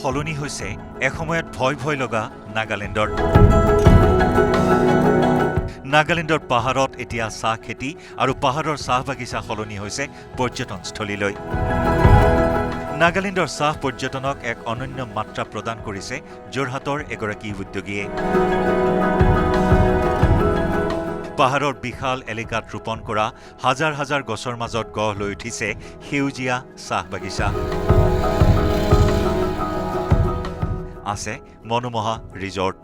সলনি হৈছে এসময়ত ভয় লগা নাগালেণ্ডৰ। নাগালেণ্ডৰ পাহাৰত এতিয়া চাহ খেতি আৰু পাহাৰৰ চাহ বাগিচা সলনি হৈছে পৰ্যটনস্থলীলৈ। নাগালেণ্ডৰ চাহ পৰ্যটনক এক অনন্য মাত্ৰা প্ৰদান কৰিছে যোৰহাটৰ এগৰাকী উদ্যোগীয়ে। পাহাৰৰ বিশাল এলেকাত ৰোপণ কৰা হাজাৰ হাজাৰ গছৰ মাজত গঢ় লৈ উঠিছে সেউজীয়া চাহ বাগিচা। আছে মনোমোহা ৰিজৰ্ট।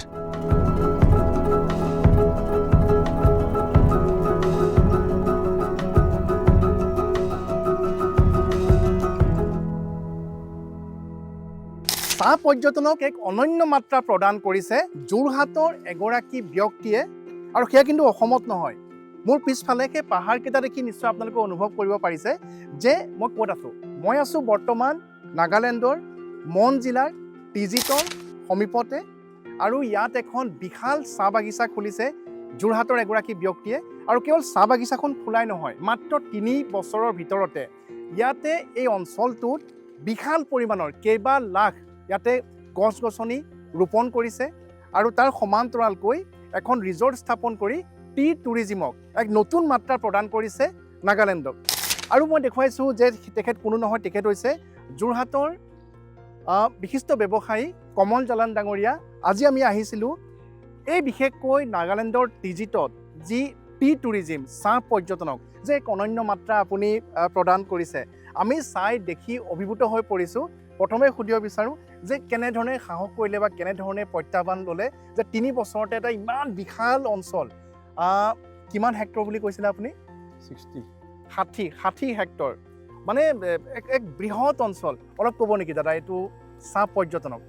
চাহ পৰ্যটনক এক অনন্য মাত্ৰা প্ৰদান কৰিছে যোৰহাটৰ এগৰাকী ব্যক্তিয়ে, আৰু সেয়া কিন্তু অসমত নহয়। মোৰ পিছফালে সেই পাহাৰকেইটা দেখি নিশ্চয় আপোনালোকে অনুভৱ কৰিব পাৰিছে যে মই ক'ত আছোঁ। মই আছোঁ বৰ্তমান নাগালেণ্ডৰ মন জিলাৰ টিজিতৰ সমীপতে, আৰু ইয়াত এখন বিশাল চাহ বাগিচা খুলিছে যোৰহাটৰ এগৰাকী ব্যক্তিয়ে। আৰু কেৱল চাহ বাগিচাখন খোলাই নহয়, মাত্ৰ 3 বছৰৰ ভিতৰতে ইয়াতে এই অঞ্চলটোত বিশাল পৰিমাণৰ কেইবা লাখ ইয়াতে গছ-গছনি ৰোপণ কৰিছে, আৰু তাৰ সমান্তৰালকৈ এখন ৰিজৰ্ট স্থাপন কৰি টি টুৰিজিমক এক নতুন মাত্ৰা প্ৰদান কৰিছে নাগালেণ্ডক। আৰু মই দেখুৱাইছোঁ যে তেখেত কোনো নহয়, তেখেত হৈছে যোৰহাটৰ বিশিষ্ট ব্যৱসায়ী কমল জালান ডাঙৰীয়া। আজি আমি আহিছিলোঁ এই বিশেষকৈ নাগালেণ্ডৰ টিজিতত যি টি টুৰিজিম চাহ পৰ্যটনক যে এক অনন্য মাত্ৰা আপুনি প্ৰদান কৰিছে, আমি চাই দেখি অভিভূত হৈ পৰিছোঁ। প্ৰথমে সুধিব বিচাৰোঁ যে কেনেধৰণে সাহস কৰিলে বা কেনেধৰণে প্ৰত্যাহ্বান ল'লে যে 3 বছৰতে এটা ইমান বিশাল অঞ্চল, কিমান হেক্টৰ বুলি কৈছিলে আপুনি? 60 হেক্টৰ, মানে এক বৃহৎ অঞ্চল। অলপ ক'ব নেকি দাদা এইটো চাহ পৰ্যটনক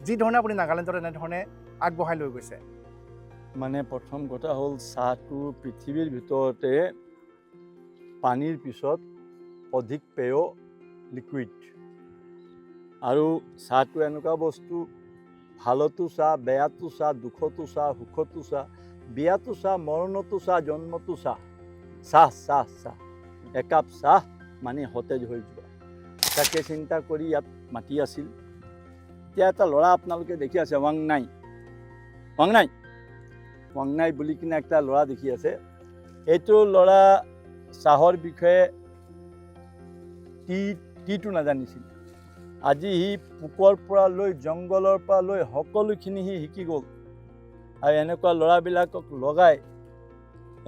যিধৰণে আপুনি নাগালেণ্ডত এনেধৰণে আগবঢ়াই লৈ গৈছে? মানে প্ৰথম কথা হ'ল, চাহটো পৃথিৱীৰ ভিতৰতে পানীৰ পিছত অধিক পেয় লিকুইড। আৰু চাহটো এনেকুৱা বস্তু, ভালতো চাহ, বেয়াতো চাহ, দুখতো চাহ, সুখতো চাহ, বিয়াতো চাহ, মৰণতো চাহ, জন্মতো চাহ। চাহ চাহ চাহ, একাপ চাহ মানে সতেজ হৈ যোৱা। তাকে চিন্তা কৰি ইয়াত মাতি আছিল। এতিয়া এটা ল'ৰা আপোনালোকে দেখি আছে, ৱাংনাই বুলি কিনে একটা ল'ৰা দেখি আছে। এইটো ল'ৰা চাহৰ বিষয়ে টিটো নাজানিছিল। আজি সি পোকৰ পৰা লৈ, জংঘলৰ পৰা লৈ সকলোখিনি সি শিকি গ'ল। আৰু এনেকুৱা ল'ৰাবিলাকক লগাই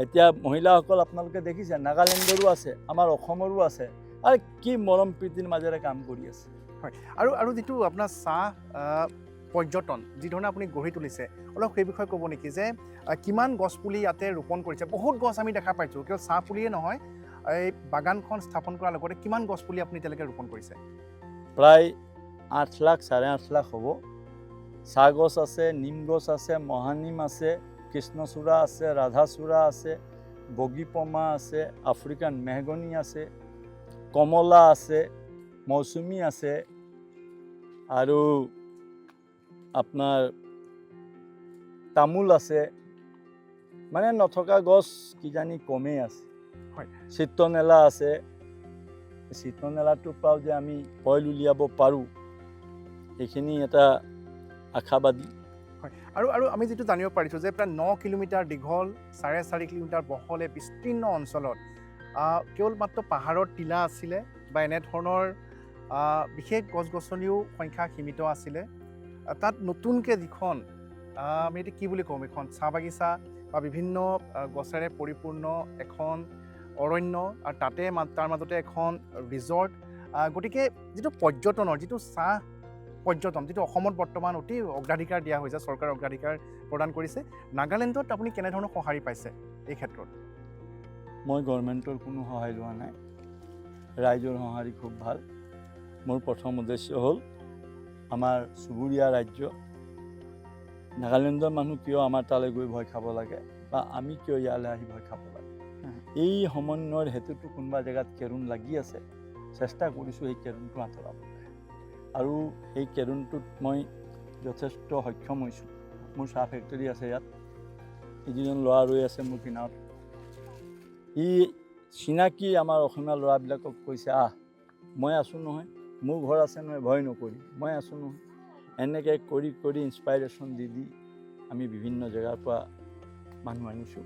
এতিয়া মহিলাসকল আপোনালোকে দেখিছে, নাগালেণ্ডৰো আছে, আমাৰ অসমৰো আছে, আৰু কি মৰম প্ৰীতিৰ মাজেৰে কাম কৰি আছে। হয়, আৰু যিটো আপোনাৰ চাহ পৰ্যটন যিধৰণে আপুনি গঢ়ি তুলিছে, অলপ সেই বিষয়ে ক'ব নেকি যে কিমান গছপুলি ইয়াতে ৰোপণ কৰিছে? বহুত গছ আমি দেখা পাইছোঁ, কেৱল চাহ পুলিয়ে নহয়, এই বাগানখন স্থাপন কৰাৰ লগতে কিমান গছপুলি আপুনি এতিয়ালৈকে ৰোপণ কৰিছে? প্ৰায় 8 লাখ, 8.5 লাখ হ'ব। চাহ গছ আছে, নিম গছ আছে, মহানিম আছে, কৃষ্ণচূড়া আছে, ৰাধাচূড়া আছে, বগীপমা আছে, আফ্ৰিকান মেহগনি আছে, কমলা আছে, মৌচুমী আছে, আৰু আপোনাৰ তামোল আছে। মানে নথকা গছ কিজানি কমেই আছে। হয়, চিত্ৰনেলা আছে। চিত্ৰনেলাটোৰ পৰাও যে আমি অইল উলিয়াব পাৰোঁ, এইখিনি এটা আশাবাদী। হয়, আৰু আমি যিটো জানিব পাৰিছোঁ যে প্ৰায় 9 কিলোমিটাৰ দীঘল, 4.5 কিলোমিটাৰ বহলে বিস্তীৰ্ণ অঞ্চলত কেৱল মাত্ৰ পাহাৰৰ টিলা আছিলে বা এনেধৰণৰ বিশেষ গছ-গছনিও সংখ্যা সীমিত আছিলে। তাত নতুনকৈ যিখন আমি এতিয়া কি বুলি ক'ম, এখন চাহ বাগিচা বা বিভিন্ন গছেৰে পৰিপূৰ্ণ এখন অৰণ্য, আৰু তাতে তাৰ মাজতে এখন ৰিজৰ্ট। গতিকে যিটো পৰ্যটনৰ, যিটো চাহ পৰ্যটন, যিটো অসমত বৰ্তমান অতি অগ্ৰাধিকাৰ দিয়া হৈছে, চৰকাৰে অগ্ৰাধিকাৰ প্ৰদান কৰিছে, নাগালেণ্ডত আপুনি কেনেধৰণৰ সঁহাৰি পাইছে এই ক্ষেত্ৰত? মই গভৰ্ণমেণ্টৰ কোনো সহায় লোৱা নাই, ৰাইজৰ সঁহাৰি খুব ভাল। মোৰ প্ৰথম উদ্দেশ্য হ'ল, আমাৰ চুবুৰীয়া ৰাজ্য নাগালেণ্ডৰ মানুহ কিয় আমাৰ তালৈ গৈ ভয় খাব লাগে, বা আমি কিয় ইয়ালৈ আহি ভয় খাব লাগে? এই সমন্বয়ৰ হেতুটো কোনোবা জেগাত কেৰুণ লাগি আছে, চেষ্টা কৰিছোঁ এই কেৰুণটো আঁতৰাবলৈ। আৰু এই কেৰুণটোত মই যথেষ্ট সক্ষম হৈছোঁ। মোৰ চাহ ফেক্টৰী আছে ইয়াত, যিজন ল'ৰা ৰৈ আছে মোৰ কিনাৰত, ই চিনাকি আমাৰ অসমীয়া ল'ৰাবিলাকক কৈছে, মই আছোঁ নহয়, মোৰ ঘৰ আছে নহয়, ভয় নকৰি, মই আছোঁ নহয়। এনেকৈ কৰি কৰি ইনস্পাইৰেশ্যন দি দি আমি বিভিন্ন জেগাৰ পৰা মানুহ আনিছোঁ।